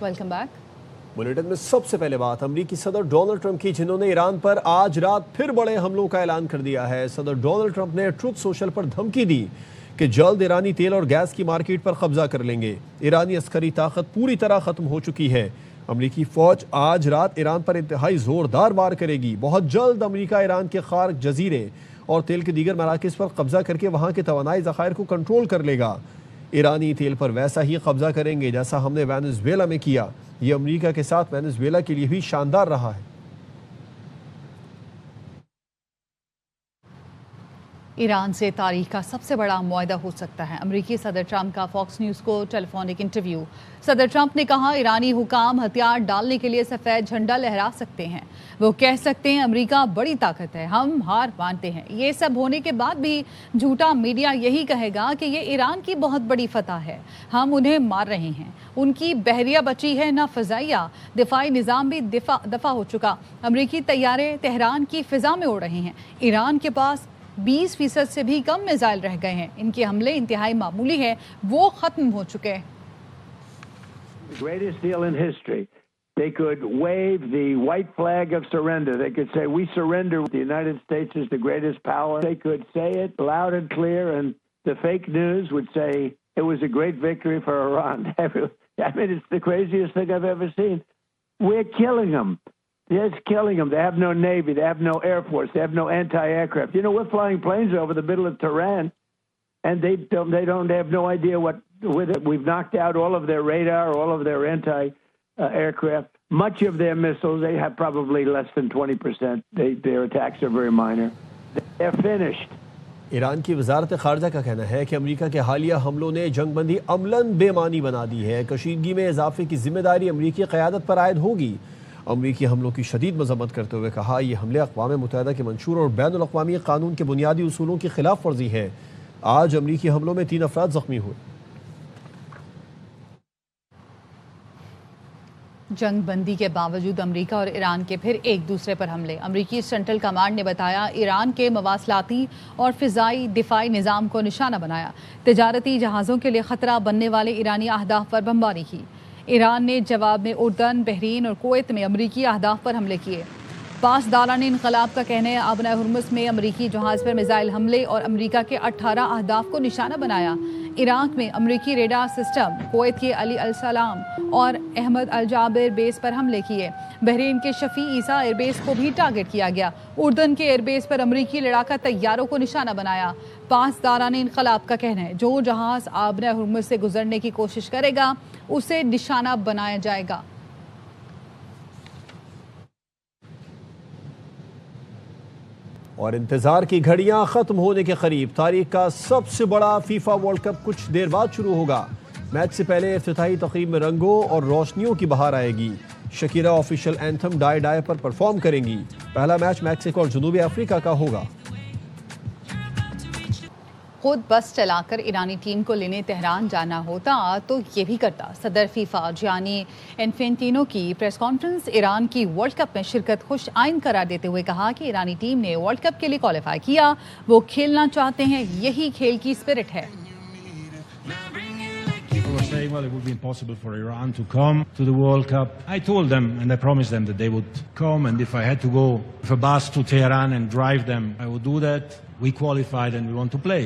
Welcome back. Bulletin में सबसे पहले बात अमरीकी सदर डोनाल्ड ट्रंप की, जिन्होंने ईरान पर आज रात फिर बड़े हमलों का ऐलान कर दिया है। सदर डोनाल्ड ट्रंप ने ट्रुथ सोशल पर धमकी दी कि जल्द ईरानी तेल और गैस की मार्केट पर कब्जा कर लेंगे। ईरानी अस्करी ताकत पूरी तरह खत्म हो चुकी है। अमरीकी फौज आज रात ईरान पर इंतहाई जोरदार वार करेगी। बहुत जल्द अमरीका ईरान के खार्क जजीरे और तेल के दीगर मराकज़ पर कब्जा करके वहाँ के तवानाई ज़खायर को कंट्रोल कर लेगा। ईरानी तेल पर वैसा ही कब्जा करेंगे जैसा हमने वेनेजुएला में किया। ये अमरीका के साथ वेनेजुएला के लिए भी शानदार रहा है। ईरान से तारीख का सबसे बड़ा मुआहदा हो सकता है। अमरीकी सदर ट्रंप का फॉक्स न्यूज़ को टेलीफोनिक इंटरव्यू। सदर ट्रंप ने कहा, ईरानी हुकाम हथियार डालने के लिए सफ़ेद झंडा लहरा सकते हैं। वो कह सकते हैं अमरीका बड़ी ताकत है, हम हार मानते हैं। ये सब होने के बाद भी झूठा मीडिया यही कहेगा कि ये ईरान की बहुत बड़ी फतह है, हम उन्हें मार रहे हैं। उनकी बहरिया बची है ना फ़ज़ाइया। दिफाई निज़ाम भी दफ़ा हो चुका। अमरीकी तैयारे तेहरान की फ़िज़ा में उड़ रहे हैं। ईरान के पास 20% से भी कम मिसाइल रह गए हैं। इनके हमले इंतहाई मामूली है, वो खत्म हो चुके हैं। Greatest deal in history. They could wave the white flag of surrender. They could say, we surrender. The United States is the greatest power. They could say it loud and clear, and the fake news would say it was a great victory for Iran. I mean, it's the craziest thing I've ever seen. We're killing them. Just killing them. They have no Navy. They have no Air Force. They have no anti-aircraft. You know, we're flying planes over the middle of Tehran, and they have no idea what with it. We've knocked out all of their radar, all of their anti-aircraft, much of their missiles. They have probably less than 20%. Their attacks are very minor. They're finished. Iran की वजारत खारजा का कहना है कि अमरीका के हालिया हमलों ने जंगबंदी अमलन बेमानी बना दी है। कशीदगी में इजाफे की जिम्मेदारी अमरीकी क़यादत पर आयद होगी। अमरीकी हमलों की शदीद मजम्मत करते हुए कहा, ये हमले अक़वाम मुत्तहिदा के मंशूर और बैनुल अक़वामी कानून के बुनियादी उसूलों की खिलाफ वर्जी है। आज अमरीकी हमलों में 3 अफराद ज़ख्मी हुए। जंग बंदी के बावजूद अमरीका और ईरान के फिर एक दूसरे पर हमले। अमरीकी सेंट्रल कमांड ने बताया, ईरान के मवासलाती और फ़िज़ाई दिफाई निज़ाम को निशाना बनाया। तजारती जहाज़ों के लिए ख़तरा बनने वाले ईरानी अहदाफ पर बमबारी की। ईरान ने जवाब में उर्दन, बहरीन और कुवैत में अमरीकी अहदाफ पर हमले किए। पासदारान इनकलाब का कहना है, आबना हुर्मुज़ में अमरीकी जहाज़ पर मिसाइल हमले और अमरीका के 18 अहदाफ को निशाना बनाया। इराक में अमरीकी रेडार सिस्टम, कुवैत के अली अल सलाम और अहमद अल जाबिर बेस पर हमले किए। बहरीन के शफी ईसा एयरबेस को भी टारगेट किया गया। उर्दन के एयरबेस पर अमरीकी लड़ाका तैयारों को निशाना बनाया। पासदारान इनकलाब का कहना है, जो जहाज़ आबना हुर्मुज़ से गुजरने की कोशिश करेगा उसे निशाना बनाया जाएगा। और इंतजार की घड़ियां खत्म होने के करीब। तारीख का सबसे बड़ा फीफा वर्ल्ड कप कुछ देर बाद शुरू होगा। मैच से पहले इफ्तिताही तकरीब में रंगों और रोशनियों की बहार आएगी। शकीरा ऑफिशियल एंथम डाई डाई पर परफॉर्म करेंगी। पहला मैच मैक्सिको और जनूबी अफ्रीका का होगा। खुद बस चलाकर ईरानी टीम को लेने तेहरान जाना होता तो ये भी करता। सदर फीफा जियानी इन्फेंटिनो की प्रेस कॉन्फ्रेंस। ईरान की वर्ल्ड कप में शिरकत खुश आइन करार देते हुए कहा कि ईरानी टीम ने वर्ल्ड कप के लिए क्वालिफाई किया, वो खेलना चाहते हैं, यही खेल की स्पिरिट है। Well, it would be impossible for Iran to come to the World Cup. I told them and I promised them that they would come, and if I had to go with a bus to Tehran and drive them, I would do that. We qualified and we want to play.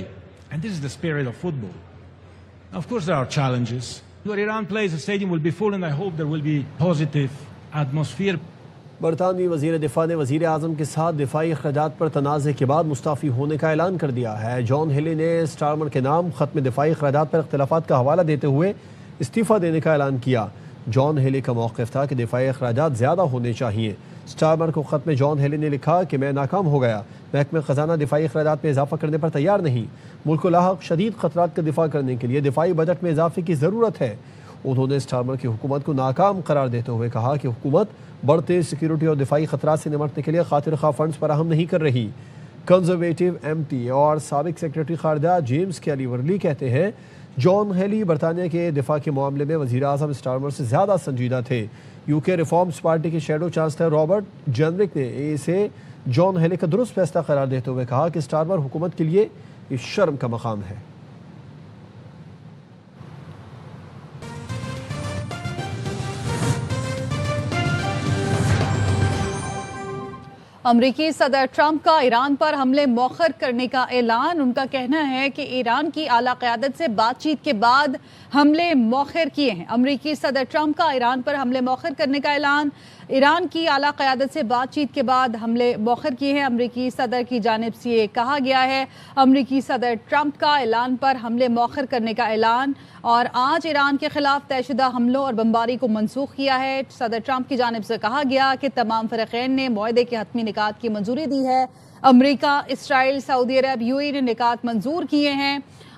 And this is the spirit of football. Of course there are challenges. Where Iran plays, the stadium will be full, and I hope there will be positive atmosphere. बरतानवी वज़ीर दिफा ने वज़ीर आज़म के साथ दिफाई अखराजात पर तनाज़े के बाद Mustafi होने का ऐलान कर दिया है। जॉन हेली ने स्टारमर के नाम ख़त्म दिफाई अखराजात पर इख्तिलाफ़ात का हवाला देते हुए इस्तीफ़ा देने का ऐलान किया। जॉन हेली का मौक़िफ़ था कि दिफाई अखराजात ज़्यादा होने चाहिए। स्टारमर को ख़त में जॉन हेली ने लिखा कि मैं नाकाम हो गया। महकमे ख़जाना दिफाई अखराजात में इजाफ़ा करने पर तैयार नहीं। मुल्क को लाहक शदीद ख़तरात का दिफा करने के लिए दिफाई बजट में इजाफ़े की ज़रूरत है। उन्होंने स्टारमर की हुकूमत को नाकाम करार देते हुए कहा कि हुकूमत बढ़ते सिक्योरिटी और दिफाई ख़तरात से निमटने के लिए खातिर ख़्वाह फंड्स फराहम नहीं कर रही। कंजर्वेटिव MP और साबिक सेक्रेटरी खारजा जेम्स कैली वर्ली कहते हैं, जॉन हेली बरतानिया के दिफा के मामले में वज़ीर आज़म स्टारमर से ज़्यादा संजीदा थे। UK रिफॉर्म्स पार्टी के शैडो चांसलर रॉबर्ट जेनरिक ने इसे जॉन हेली का दुरुस्त फैसला करार देते हुए कहा कि स्टारमर हुकूमत के लिए इस शर्म का मकाम है। امریکی صدر ٹرمپ کا ایران پر حملے مؤخر کرنے کا اعلان۔ ان کا کہنا ہے کہ ایران کی اعلیٰ قیادت سے بات چیت کے بعد حملے مؤخر کیے ہیں۔ امریکی صدر ٹرمپ کا ایران پر حملے مؤخر کرنے کا اعلان۔ ایران کی اعلیٰ قیادت سے بات چیت کے بعد حملے مؤخر کیے ہیں۔ امریکی صدر کی جانب سے یہ کہا گیا ہے۔ امریکی صدر ٹرمپ کا اعلان پر حملے مؤخر کرنے کا اعلان، اور آج ایران کے خلاف طے شدہ حملوں اور بمباری کو منسوخ کیا ہے۔ صدر ٹرمپ کی جانب سے کہا گیا کہ تمام فریقین نے معاہدے کے حتمی نکات کی منظوری دی ہے۔ امریکہ، اسرائیل، سعودی عرب، یو اے نے نکات منظور کیے ہیں،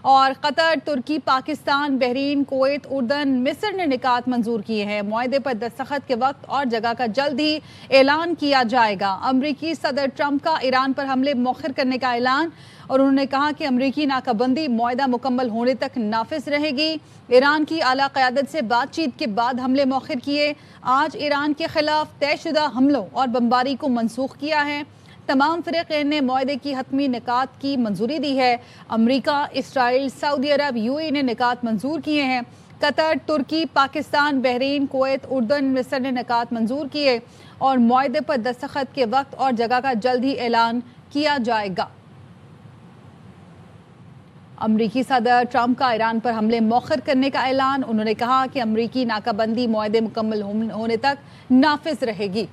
اور قطر، ترکی، پاکستان، بحرین، کویت، اردن، مصر نے نکات منظور کیے ہیں۔ معاہدے پر دستخط کے وقت اور جگہ کا جلد ہی اعلان کیا جائے گا۔ امریکی صدر ٹرمپ کا ایران پر حملے مؤخر کرنے کا اعلان، اور انہوں نے کہا کہ امریکی ناکہ بندی معاہدہ مکمل ہونے تک نافذ رہے گی۔ ایران کی اعلیٰ قیادت سے بات چیت کے بعد حملے مؤخر کیے۔ آج ایران کے خلاف طے شدہ حملوں اور بمباری کو منسوخ کیا ہے۔ تمام فریقین نے معاہدے کی حتمی نکات کی منظوری دی ہے۔ امریکہ، اسرائیل، سعودی عرب، یو اے نے نکات منظور کیے ہیں۔ قطر، ترکی، پاکستان، بحرین، کویت، اردن، مصر نے نکات منظور کیے، اور معاہدے پر دستخط کے وقت اور جگہ کا جلد ہی اعلان کیا جائے گا۔ امریکی صدر ٹرمپ کا ایران پر حملے مؤخر کرنے کا اعلان۔ انہوں نے کہا کہ امریکی ناکہ بندی معاہدے مکمل ہونے تک نافذ رہے گی۔